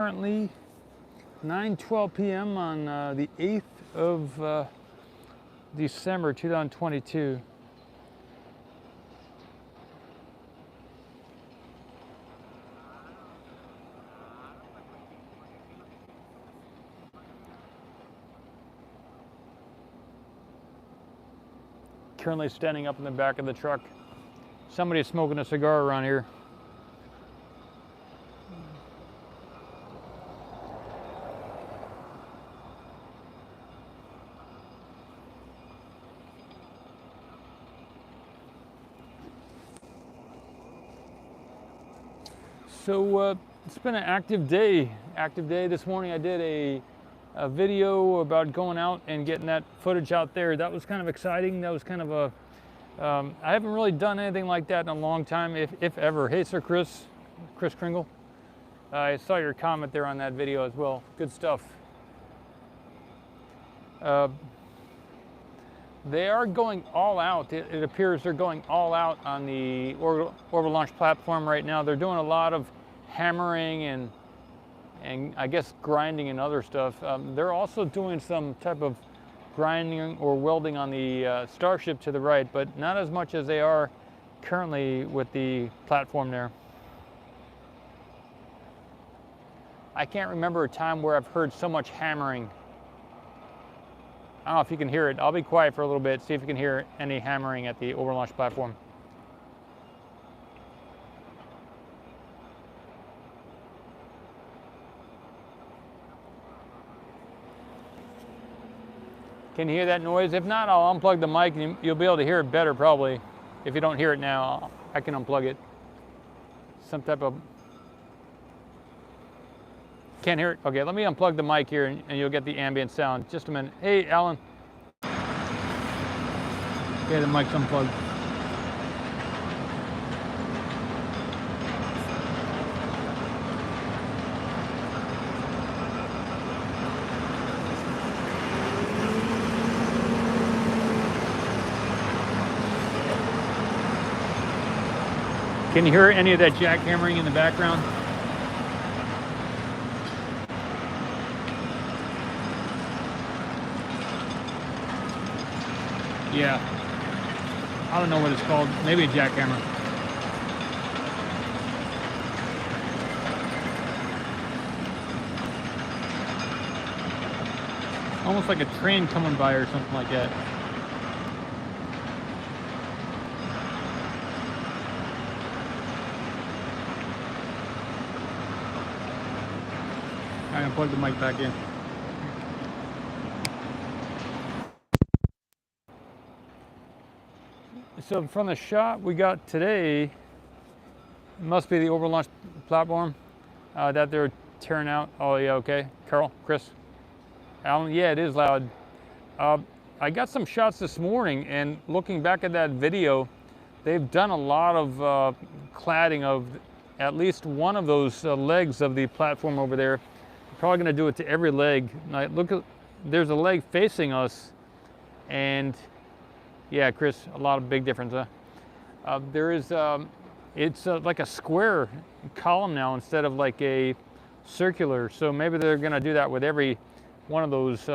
Currently 9:12 p.m. on the 8th of December 2022. Currently standing up in the back of the truck. Somebody's smoking a cigar around here. So it's been an active day. This morning I did a video about going out and getting that footage out there. That was kind of exciting. That was kind of a, I haven't really done anything like that in a long time, if ever. Hey, Sir Chris Kringle. I saw your comment there on that video as well. Good stuff. They are going all out. It appears they're going all out on the orbital launch platform right now. They're doing a lot of hammering and I guess grinding and other stuff. They're also doing some type of grinding or welding on the Starship to the right, but not as much as they are currently with the platform there. I can't remember a time where I've heard so much hammering. I don't know if you can hear it. I'll be quiet for a little bit, see if you can hear any hammering at the orbital launch platform. Can you hear that noise? If not, I'll unplug the mic and you'll be able to hear it better probably. If you don't hear it now, I can unplug it. Some type of... Can't hear it? Okay, let me unplug the mic here and you'll get the ambient sound. Just a minute. Hey, Alan. Okay, the mic's unplugged. Can you hear any of that jackhammering in the background? Yeah. I don't know what it's called. Maybe a jackhammer. Almost like a train coming by or something like that. I'm gonna plug the mic back in. So from the shot we got today, it must be the orbital launch platform that they're tearing out. Oh yeah, okay. Carl, Chris, Alan, yeah, it is loud. I got some shots this morning, and looking back at that video, they've done a lot of cladding of at least one of those legs of the platform over there. They're probably gonna do it to every leg. Now, look at, there's a leg facing us, and yeah, Chris, a lot of big difference, huh? There is, it's like a square column now instead of like a circular. So maybe they're gonna do that with every one of those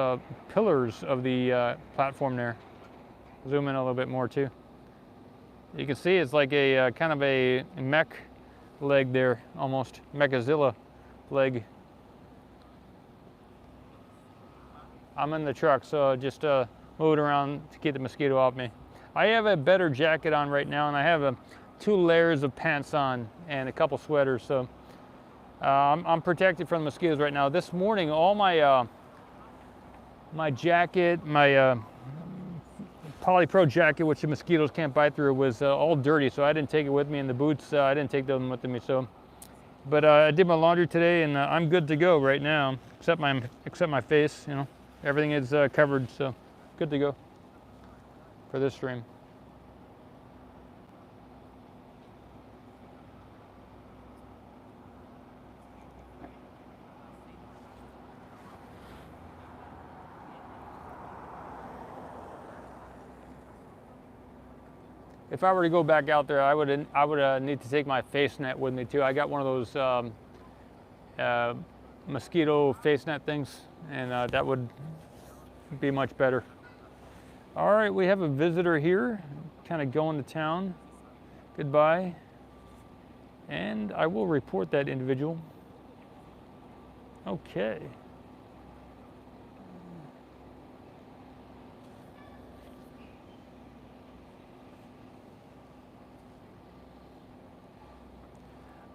pillars of the platform there. Zoom in a little bit more too. You can see it's like a kind of a mech leg there, almost Mechazilla leg. I'm in the truck, so just move it around to keep the mosquito off me. I have a better jacket on right now, and I have 2 layers of pants on and a couple sweaters, so I'm protected from the mosquitoes right now. This morning, all my my jacket, my polypro jacket, which the mosquitoes can't bite through, was all dirty, so I didn't take it with me, and the boots, I didn't take them with me. So, but I did my laundry today, and I'm good to go right now, except my face. You know, everything is covered, so good to go for this stream. If I were to go back out there, I would need to take my face net with me too. I got one of those mosquito face net things, and that would be much better. All right, we have a visitor here, kind of going to town. Goodbye. And I will report that individual. Okay.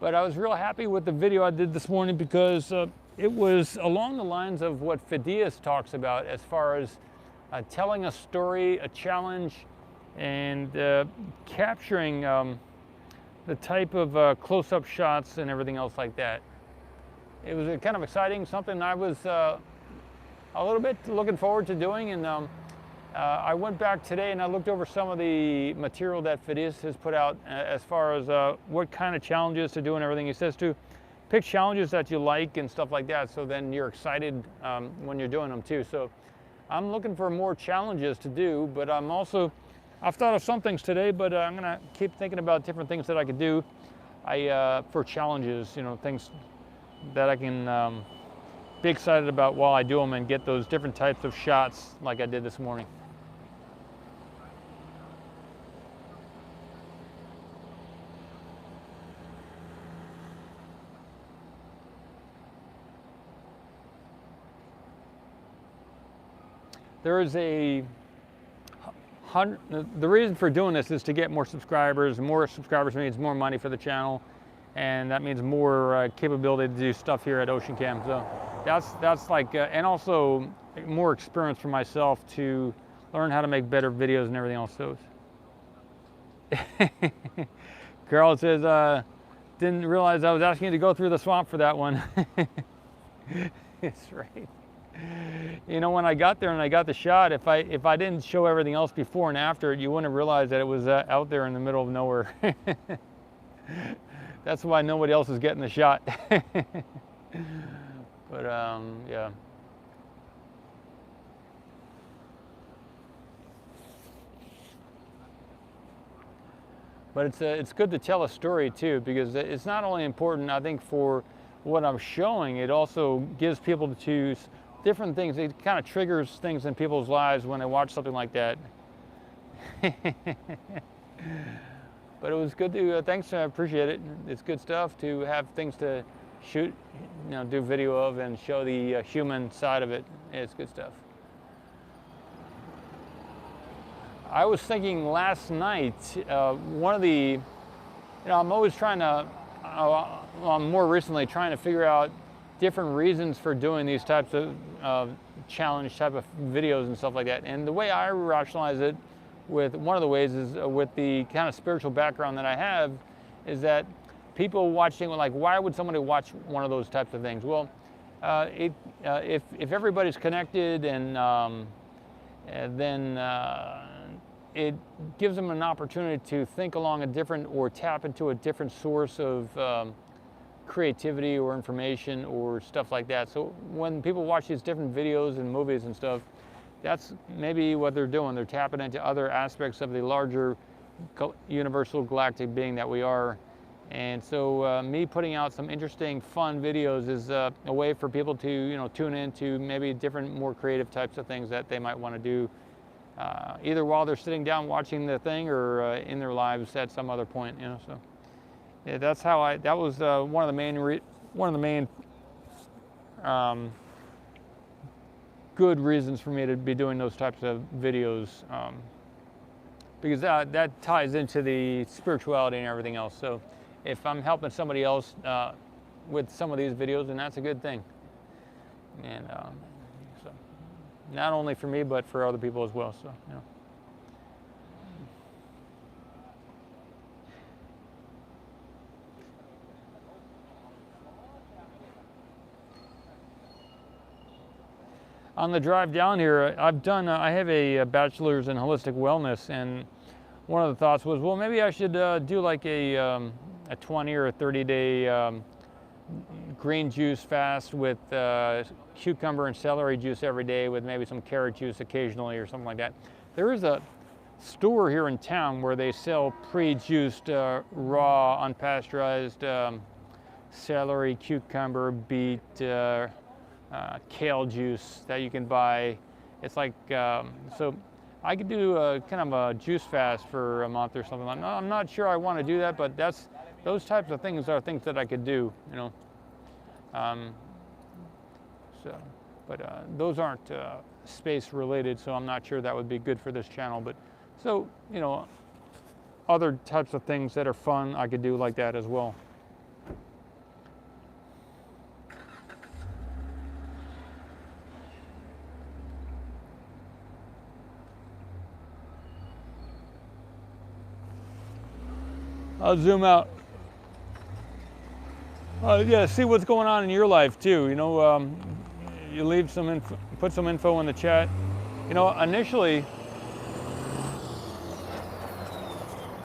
But I was real happy with the video I did this morning because it was along the lines of what Phidias talks about as far as telling a story, a challenge, and capturing the type of close-up shots and everything else like that. It was kind of exciting, something I was a little bit looking forward to doing, and I went back today and I looked over some of the material that Phidias has put out as far as what kind of challenges to do and everything. He says to pick challenges that you like and stuff like that, so then you're excited when you're doing them too. So I'm looking for more challenges to do, but I've thought of some things today, but I'm gonna keep thinking about different things that I could do for challenges, you know, things that I can be excited about while I do them and get those different types of shots like I did this morning. There is the reason for doing this is to get more subscribers. More subscribers means more money for the channel, and that means more capability to do stuff here at OceanCam. So that's like, and also more experience for myself to learn how to make better videos and everything else. So Carol says, didn't realize I was asking you to go through the swamp for that one. It's right. You know, when I got there and I got the shot, if I didn't show everything else before and after, you wouldn't have realized that it was out there in the middle of nowhere. That's why nobody else is getting the shot. But yeah. But it's good to tell a story too, because it's not only important, I think, for what I'm showing, it also gives people to choose different things. It kind of triggers things in people's lives when they watch something like that. But it was good to, thanks, I appreciate it. It's good stuff to have things to shoot, you know, do video of and show the human side of it. It's good stuff. I was thinking last night, one of the, you know, I'm always trying to, more recently trying to figure out different reasons for doing these types of challenge type of videos and stuff like that. And the way I rationalize it, with one of the ways is with the kind of spiritual background that I have, is that people watching, like, why would somebody watch one of those types of things? Well, if everybody's connected and then it gives them an opportunity to think along a different, or tap into a different source of creativity or information or stuff like that. So when people watch these different videos and movies and stuff, that's maybe what they're doing. They're tapping into other aspects of the larger universal galactic being that we are. And so me putting out some interesting, fun videos is a way for people to, you know, tune into maybe different, more creative types of things that they might want to do, either while they're sitting down watching the thing or in their lives at some other point, you know. So yeah, that's how that was one of the main good reasons for me to be doing those types of videos, because that ties into the spirituality and everything else. So if I'm helping somebody else with some of these videos, then that's a good thing. And so not only for me, but for other people as well. So, you know. On the drive down here, I have a bachelor's in holistic wellness, and one of the thoughts was, well, maybe I should do like a 20 or a 30-day green juice fast with cucumber and celery juice every day, with maybe some carrot juice occasionally or something like that. There is a store here in town where they sell pre-juiced, raw, unpasteurized celery, cucumber, beet, kale juice that you can buy. It's like, so I could do a kind of a juice fast for a month or something. I'm not sure I want to do that, but those types of things are things that I could do, you know. Those aren't space related, so I'm not sure that would be good for this channel. But so, you know, other types of things that are fun I could do like that as well. I'll zoom out. Yeah, see what's going on in your life too. You know, you leave some info, put some info in the chat. You know, initially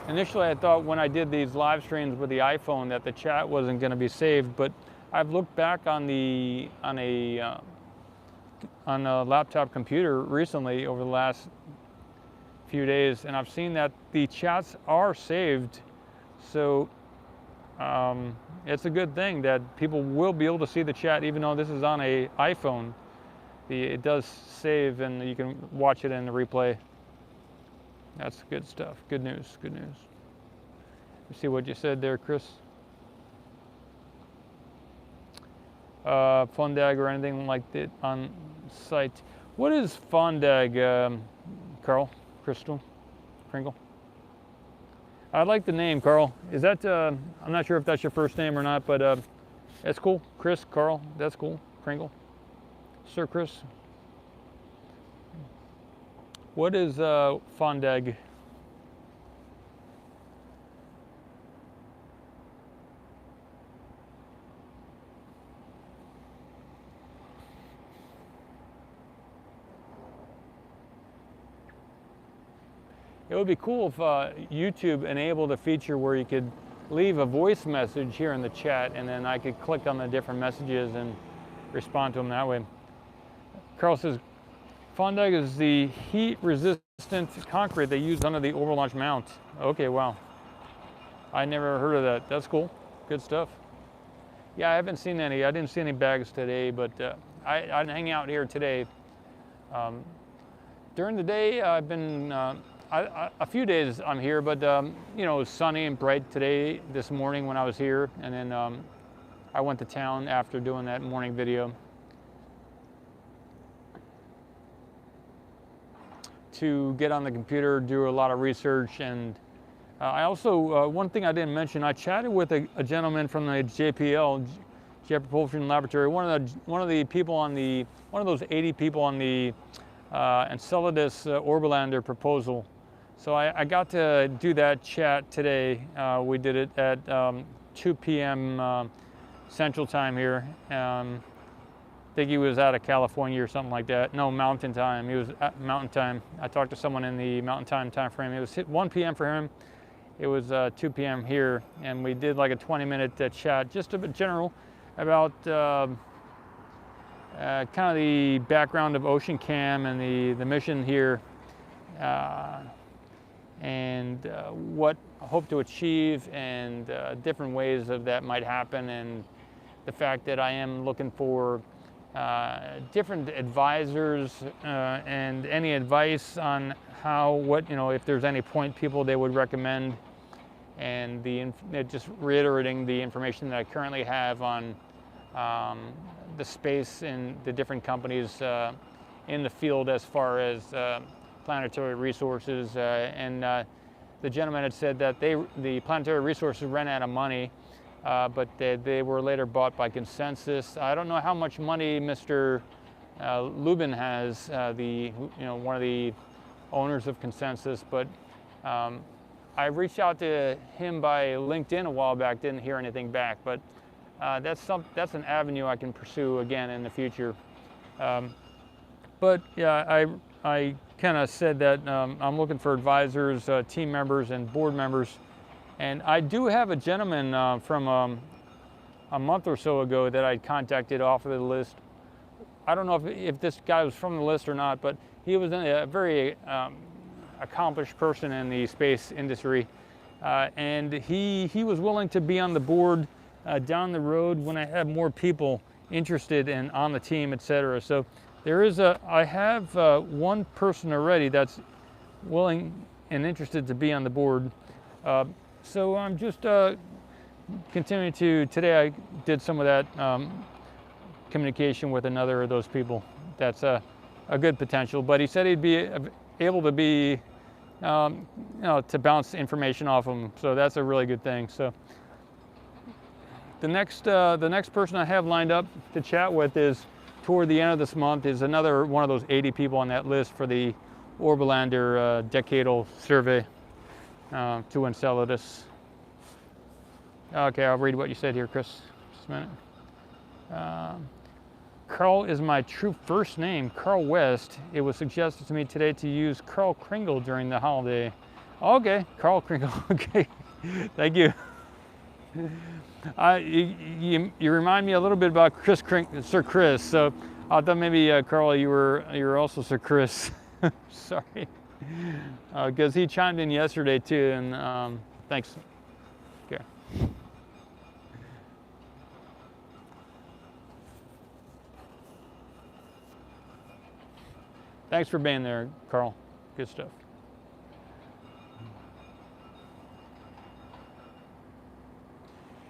I thought when I did these live streams with the iPhone that the chat wasn't going to be saved, but I've looked back on a laptop computer recently over the last few days, and I've seen that the chats are saved. So it's a good thing that people will be able to see the chat, even though this is on an iPhone. It does save, and you can watch it in the replay. That's good stuff. Good news. Good news. You see what you said there, Chris? Fundag or anything like that on site. What is Fundag, Carl, Crystal, Kringle? I like the name, Carl. Is that, I'm not sure if that's your first name or not, but that's cool. Chris, Carl, that's cool. Kringle. Sir Chris. What is Fundag? It would be cool if YouTube enabled a feature where you could leave a voice message here in the chat, and then I could click on the different messages and respond to them that way. Carl says, Fundag is the heat-resistant concrete they use under the overlaunch mount. Okay, wow. I never heard of that. That's cool. Good stuff. Yeah, I haven't seen any. I didn't see any bags today, but I hang out here today. During the day, I've been... a few days I'm here, but you know, it was sunny and bright today, this morning when I was here, and then I went to town after doing that morning video to get on the computer, do a lot of research, and I also, one thing I didn't mention, I chatted with a gentleman from the JPL, Jet Propulsion Laboratory, one of the people on the, one of those 80 people on the Enceladus Orblander proposal. So I got to do that chat today. We did it at 2 p.m. Central Time here. I think he was out of California or something like that. No, Mountain Time. He was at Mountain Time. I talked to someone in the Mountain Time frame. It was 1 p.m. for him. It was 2 p.m. here, and we did like a 20-minute chat, just a bit general about kind of the background of OceanCam and the mission here. And what I hope to achieve, and different ways of that might happen, and the fact that I am looking for different advisors and any advice on if there's any point people they would recommend, and just reiterating the information that I currently have on the space and the different companies in the field as far as planetary resources, and the gentleman had said that the planetary resources ran out of money, but they were later bought by Consensus. I don't know how much money Mr. Lubin has, one of the owners of Consensus, but I reached out to him by LinkedIn a while back, didn't hear anything back, but that's an avenue I can pursue again in the future. But yeah, I kind of said that I'm looking for advisors, team members, and board members. And I do have a gentleman from a month or so ago that I contacted off of the list. I don't know if this guy was from the list or not, but he was a very accomplished person in the space industry. And he was willing to be on the board down the road when I have more people interested and on the team, etc. So there is I have one person already that's willing and interested to be on the board. So I'm just continuing to, today I did some of that communication with another of those people. That's a good potential, but he said he'd be able to be, to bounce information off him. So that's a really good thing. So the next person I have lined up to chat with is toward the end of this month is another one of those 80 people on that list for the Orbalander decadal survey to Enceladus. Okay, I'll read what you said here, Chris. Just a minute. Carl is my true first name, Carl West. It was suggested to me today to use Carl Kringle during the holiday. Okay, Carl Kringle. Okay, thank you. You remind me a little bit about Sir Chris. So I thought maybe Carl, you were also Sir Chris. Sorry, because he chimed in yesterday too, and thanks. Okay. Thanks for being there, Carl. Good stuff.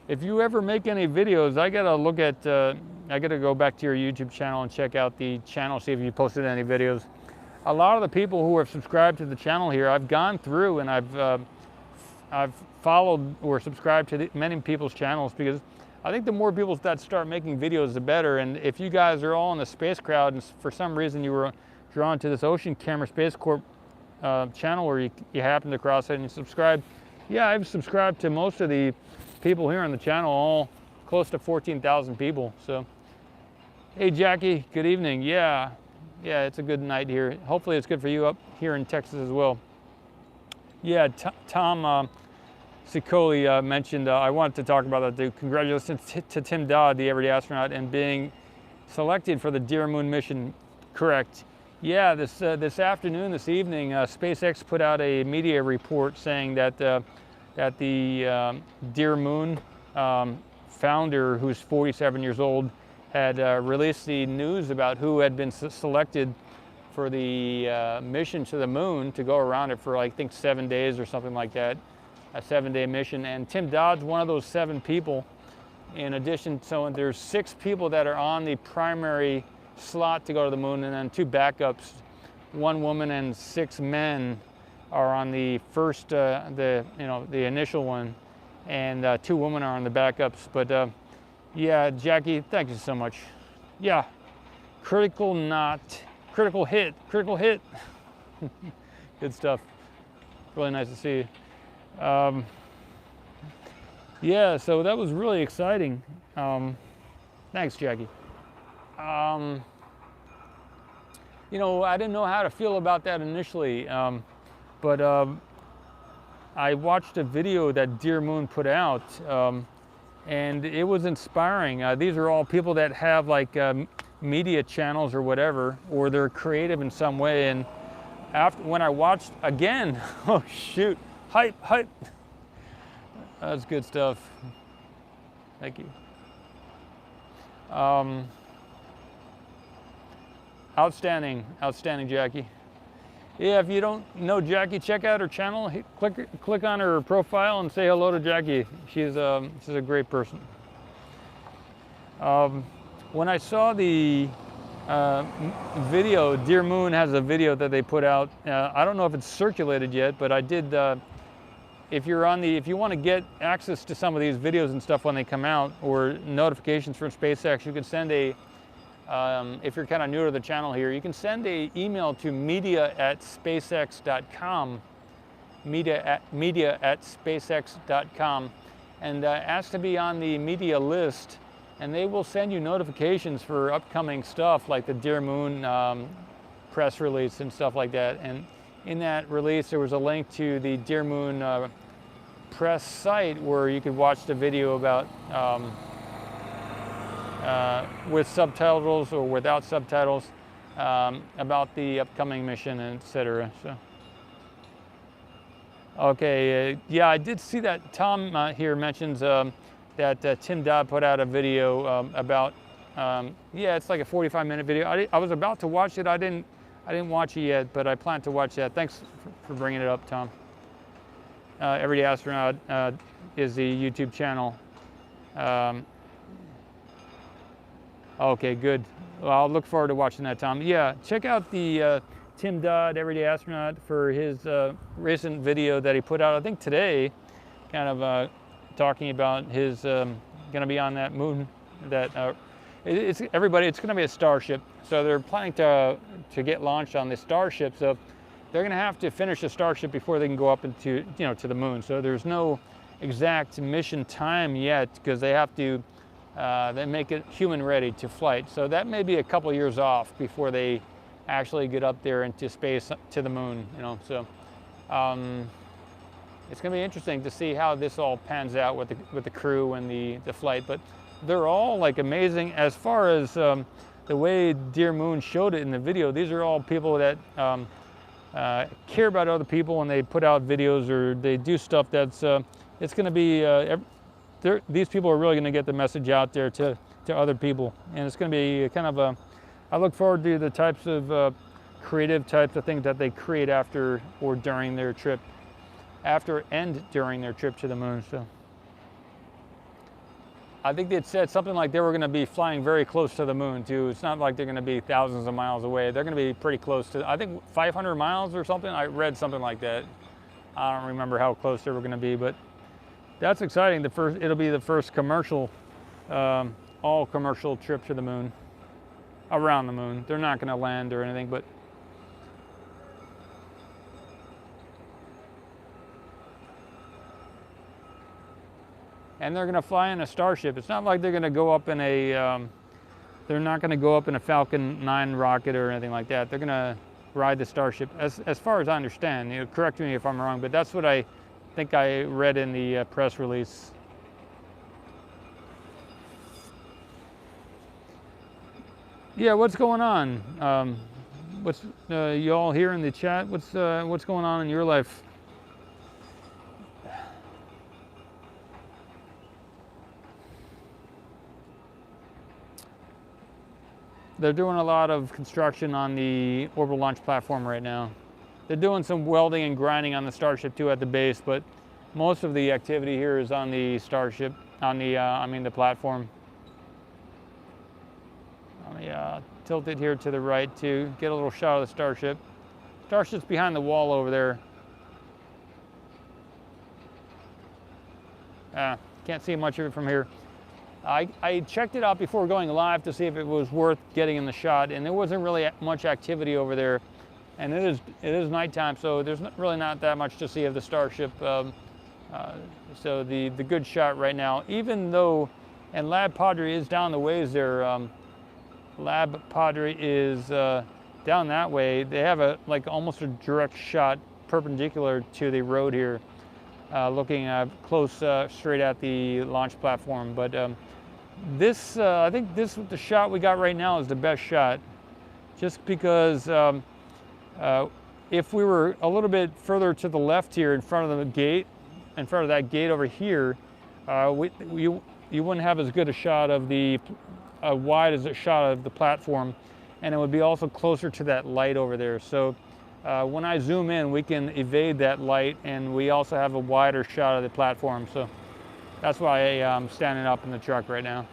If you ever make any videos, I gotta look at, I gotta go back to your YouTube channel and check out the channel, see if you posted any videos. A lot of the people who have subscribed to the channel here, I've gone through and I've followed or subscribed to many people's channels, because I think the more people that start making videos, the better. And if you guys are all in the space crowd and for some reason you were drawn to this Ocean Camera Space Corp channel, or you happened across it and you subscribed, yeah, I've subscribed to most of the people here on the channel, all close to 14,000 people. So, hey Jackie, good evening. Yeah, it's a good night here. Hopefully it's good for you up here in Texas as well. Yeah, Tom Sicoli mentioned, I wanted to talk about that too. Congratulations to Tim Dodd, the Everyday Astronaut, and being selected for the Dear Moon mission. Correct. Yeah, this afternoon, this evening, SpaceX put out a media report saying that that the Dear Moon founder, who's 47 years old, had released the news about who had been selected for the mission to the moon to go around it for, I think, 7 days or something like that, a 7-day mission. And Tim Dodd's one of those 7 people. In addition, so there's 6 people that are on the primary slot to go to the moon, and then 2 backups, 1 woman and 6 men are on the first, the initial one, and 2 women are on the backups. But yeah, Jackie, thank you so much. Yeah, critical hit. Good stuff. Really nice to see you. Yeah, so that was really exciting. Thanks, Jackie. You know, I didn't know how to feel about that initially, but I watched a video that Dear Moon put out, and it was inspiring. These are all people that have like media channels or whatever, or they're creative in some way. And when I watched again, oh shoot, hype. That's good stuff. Thank you. Outstanding, Jackie. Yeah, if you don't know Jackie, check out her channel. Click on her profile and say hello to Jackie. She's a great person. When I saw the video, Dear Moon has a video that they put out. I don't know if it's circulated yet, but I did. If you want to get access to some of these videos and stuff when they come out, or notifications from SpaceX, you can send a. If you're kind of new to the channel here, you can send an email to media@spacex.com, media@spacex.com, and ask to be on the media list, and they will send you notifications for upcoming stuff like the Dear Moon press release and stuff like that. And in that release, there was a link to the Dear Moon press site where you could watch the video about with subtitles or without subtitles about the upcoming mission, etc. So, okay, yeah, I did see that Tom here mentions that Tim Dodd put out a video about. Yeah, it's like a 45-minute video. I was about to watch it. I didn't watch it yet, but I plan to watch that. Thanks for bringing it up, Tom. Everyday Astronaut is the YouTube channel. Okay, good. Well, I'll look forward to watching that, Tom. Yeah, check out the Tim Dodd, Everyday Astronaut, for his recent video that he put out, I think today, kind of talking about his going to be on that moon. That it's everybody. It's going to be a Starship, so they're planning to get launched on the Starship. So they're going to have to finish the Starship before they can go up into to the moon. So there's no exact mission time yet because they have to they make it human ready to flight. So that may be a couple years off before they actually get up there into space to the moon. So it's going to be interesting to see how this all pans out with the crew and the flight. But they're all like amazing as far as the way Dear Moon showed it in the video. These are all people that care about other people, and they put out videos or they do stuff that's it's going to be these people are really going to get the message out there to other people, and it's going to be kind of I look forward to the types of creative types of things that they create after or during their trip, during their trip to the moon. So I think they said something like they were going to be flying very close to the moon too. It's not like they're going to be thousands of miles away. They're going to be pretty close to, I think 500 miles or something. I read something like that. I don't remember how close they were going to be, but that's exciting. It'll be the first commercial, all commercial trip to the moon, around the moon. They're not going to land or anything, but and they're going to fly in a Starship. It's not like they're going to go up in a, they're not going to go up in a Falcon 9 rocket or anything like that. They're going to ride the Starship, as far as I understand. Correct me if I'm wrong, but that's what I think I read in the press release. Yeah, what's going on? What's you all here in the chat? What's going on in your life? They're doing a lot of construction on the orbital launch platform right now. They're doing some welding and grinding on the Starship too at the base, but most of the activity here is on the Starship, on the the platform. Let me tilt it here to the right to get a little shot of the Starship. Starship's behind the wall over there. Can't see much of it from here. I checked it out before going live to see if it was worth getting in the shot, and there wasn't really much activity over there. And it is nighttime, so there's really not that much to see of the Starship. So the good shot right now, even though, and Lab Padre is down the ways there. Lab Padre is down that way. They have almost a direct shot perpendicular to the road here, looking close straight at the launch platform. But this, I think the shot we got right now is the best shot, just because if we were a little bit further to the left here in front of the gate, in front of that gate over here, you wouldn't have as good a shot of the wide as a shot of the platform, and it would be also closer to that light over there. So when I zoom in, we can evade that light, and we also have a wider shot of the platform. So that's why I'm standing up in the truck right now.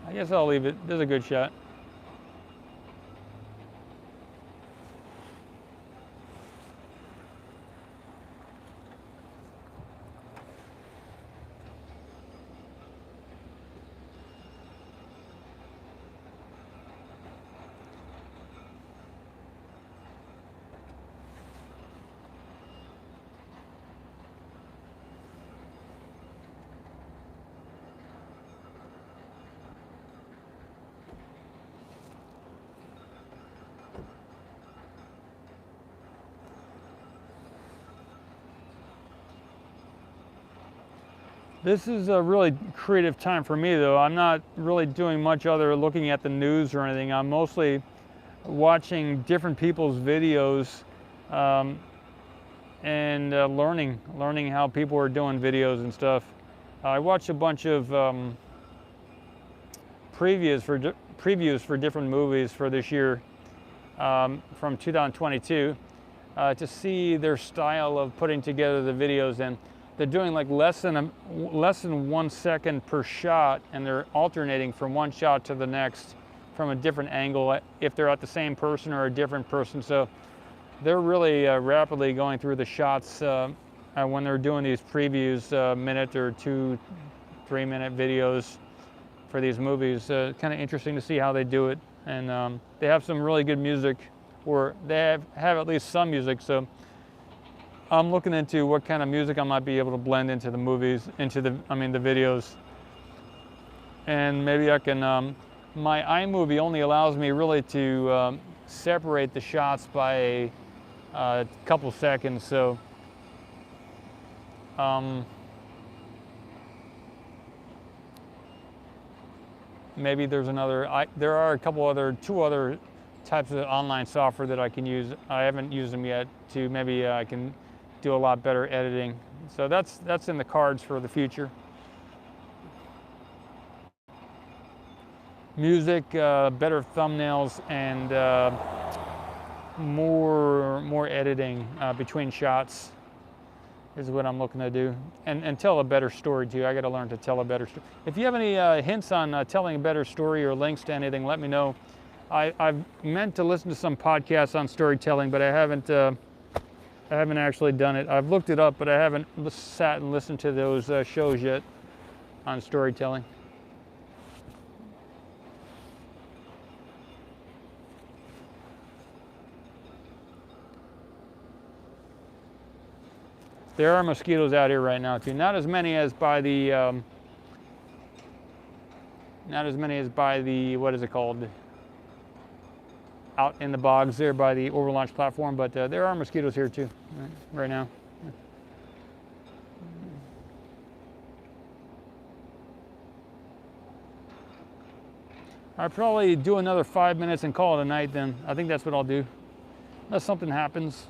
I guess I'll leave it. This is a good shot. This is a really creative time for me, though. I'm not really doing much other looking at the news or anything. I'm mostly watching different people's videos and learning how people are doing videos and stuff. I watched a bunch of previews for different movies for this year from 2022 to see their style of putting together the videos, and they're doing like less than 1 second per shot, and they're alternating from one shot to the next from a different angle if they're at the same person or a different person. So they're really rapidly going through the shots when they're doing these previews, minute or 2-3 minute videos for these movies. Kind of interesting to see how they do it, and they have some really good music, or they have at least some music. So I'm looking into what kind of music I might be able to blend into the movies, the videos, and maybe I can. My iMovie only allows me really to separate the shots by a couple seconds, so maybe there's there are two other types of online software that I can use. I haven't used them yet. Maybe I can do a lot better editing. So that's in the cards for the future. Music, better thumbnails, and more editing between shots is what I'm looking to do, and tell a better story too. I got to learn to tell a better story. If you have any hints on telling a better story or links to anything, let me know. I've meant to listen to some podcasts on storytelling, but I haven't actually done it. I've looked it up, but I haven't sat and listened to those shows yet on storytelling. There are mosquitoes out here right now too. Not as many as by the what is it called? Out in the bogs there by the overlaunch platform, but there are mosquitoes here too right now. I'll probably do another 5 minutes and call it a night then. I think that's what I'll do. Unless something happens.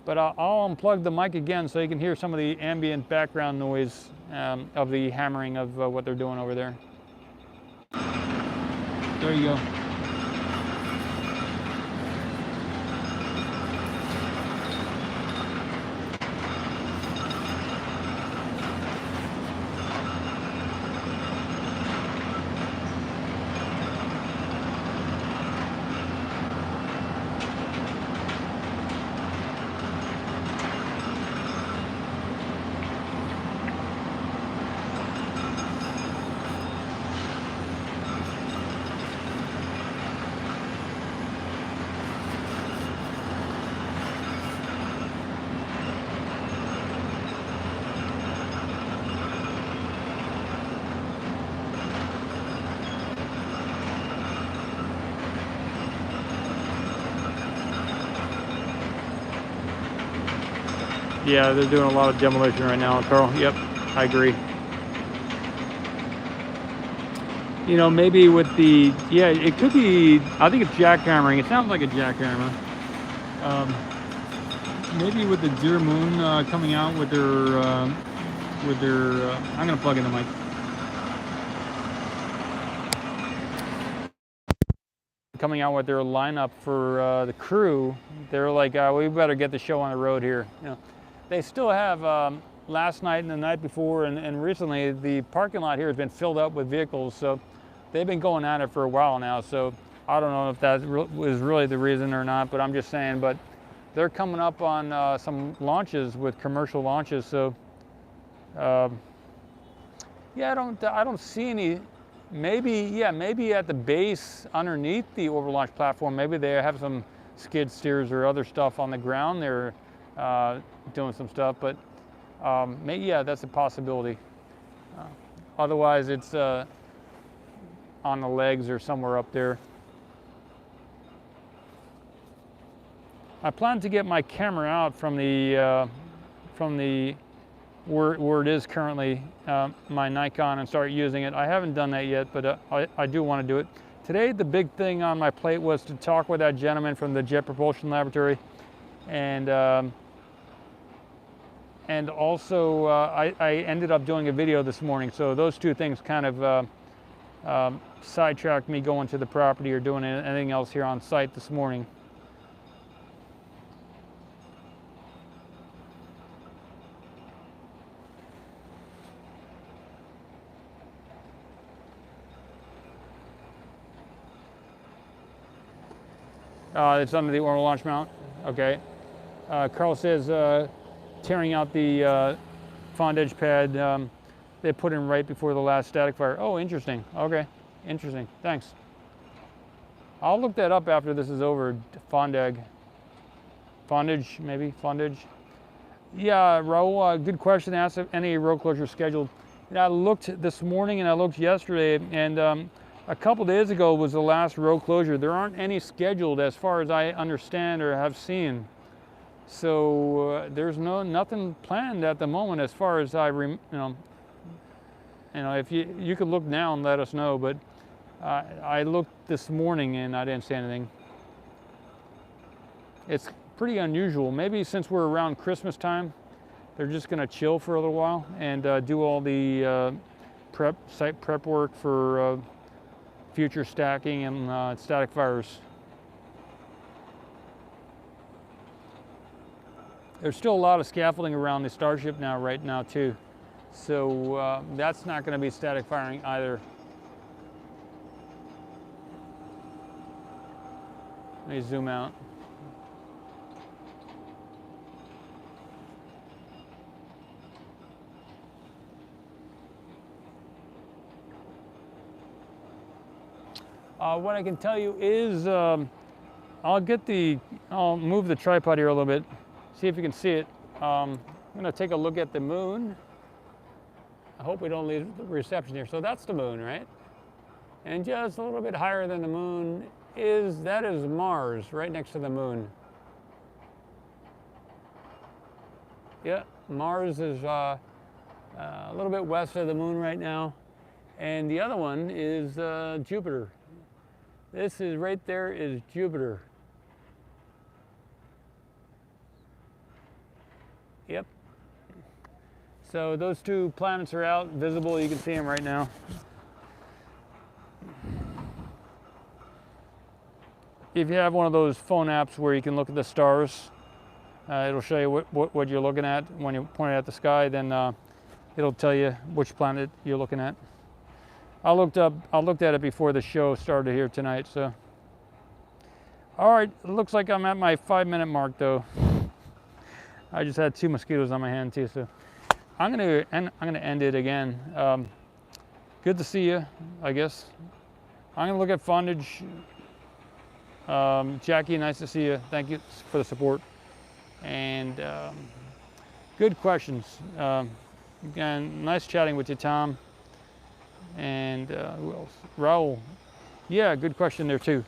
But I'll unplug the mic again so you can hear some of the ambient background noise of the hammering of what they're doing over there. There you go. Yeah, they're doing a lot of demolition right now, Carl. Yep, I agree. You know, maybe with the, yeah, it could be, I think it's jackhammering. It sounds like a jackhammer. Maybe with the Deer Moon coming out with their, I'm going to plug in the mic. Coming out with their lineup for the crew, they're like, we better get the show on the road here. You know, they still have last night and the night before, and recently the parking lot here has been filled up with vehicles. So they've been going at it for a while now. So I don't know if that was really the reason or not, but I'm just saying. But they're coming up on some launches with commercial launches. So yeah, I don't see any. Maybe at the base underneath the overlaunch platform, maybe they have some skid steers or other stuff on the ground. They're doing some stuff, but maybe, yeah, that's a possibility. Otherwise, it's on the legs or somewhere up there. I plan to get my camera out from from the where it is currently my Nikon and start using it. I haven't done that yet, but I do want to do it. Today, the big thing on my plate was to talk with that gentleman from the Jet Propulsion Laboratory, and also I ended up doing a video this morning. So those two things kind of sidetracked me going to the property or doing anything else here on site this morning. It's under the orbital launch mount. Okay. Carl says tearing out the fond edge pad they put in right before the last static fire. Oh, interesting. Okay, interesting. Thanks. I'll look that up after this is over. Fondage, maybe fondage. Yeah, Raul. Good question. Asked if any road closure scheduled. And I looked this morning and I looked yesterday, and a couple days ago was the last road closure. There aren't any scheduled as far as I understand or have seen. So there's nothing planned at the moment as far as you know, if you could look now and let us know, but I looked this morning and I didn't see anything. It's pretty unusual. Maybe since we're around Christmas time, they're just gonna chill for a little while and do all the site prep work for future stacking and static fires. There's still a lot of scaffolding around the Starship right now too. So that's not going to be static firing either. Let me zoom out. What I can tell you is I'll move the tripod here a little bit, see if you can see it. I'm going to take a look at the moon. I hope we don't lose the reception here. So that's the moon, right? And just a little bit higher than the moon is Mars, right next to the moon. Yeah, Mars is a little bit west of the moon right now. And the other one is Jupiter. This is right there is Jupiter. Yep. So those two planets are out, visible. You can see them right now. If you have one of those phone apps where you can look at the stars, it'll show you what you're looking at. When you point it at the sky, then it'll tell you which planet you're looking at. I looked at it before the show started here tonight. So, all right, it looks like I'm at my 5-minute mark though. I just had 2 mosquitoes on my hand too, so I'm gonna end it again. Good to see you, I guess. I'm gonna look at Fondage. Jackie, nice to see you. Thank you for the support. And good questions. Again, nice chatting with you, Tom. And who else? Raul. Yeah, good question there too,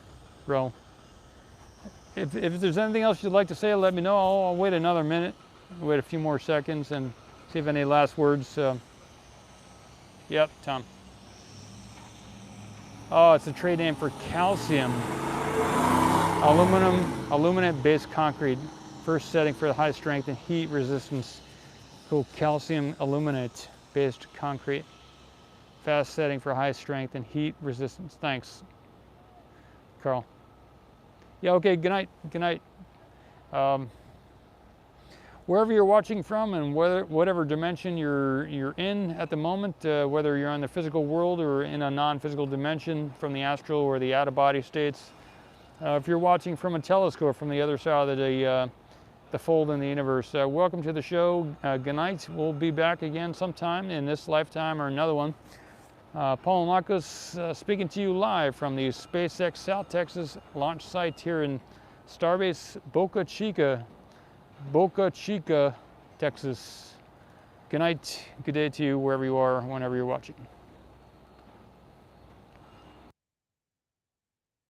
Raul. If there's anything else you'd like to say, let me know. I'll wait another minute, wait a few more seconds, and see if any last words. Yep, Tom. Oh, it's a trade name for calcium. Aluminate-based concrete. First setting for the high strength and heat resistance. Cool, calcium aluminate-based concrete. Fast setting for high strength and heat resistance. Thanks, Carl. Yeah, okay, good night, good night. Wherever you're watching from and whatever dimension you're in at the moment, whether you're in the physical world or in a non-physical dimension from the astral or the out-of-body states, if you're watching from a telescope from the other side of the fold in the universe, welcome to the show. Good night. We'll be back again sometime in this lifetime or another one. Paul Marcos speaking to you live from the SpaceX South Texas launch site here in Starbase Boca Chica, Texas. Good night, good day to you wherever you are, whenever you're watching.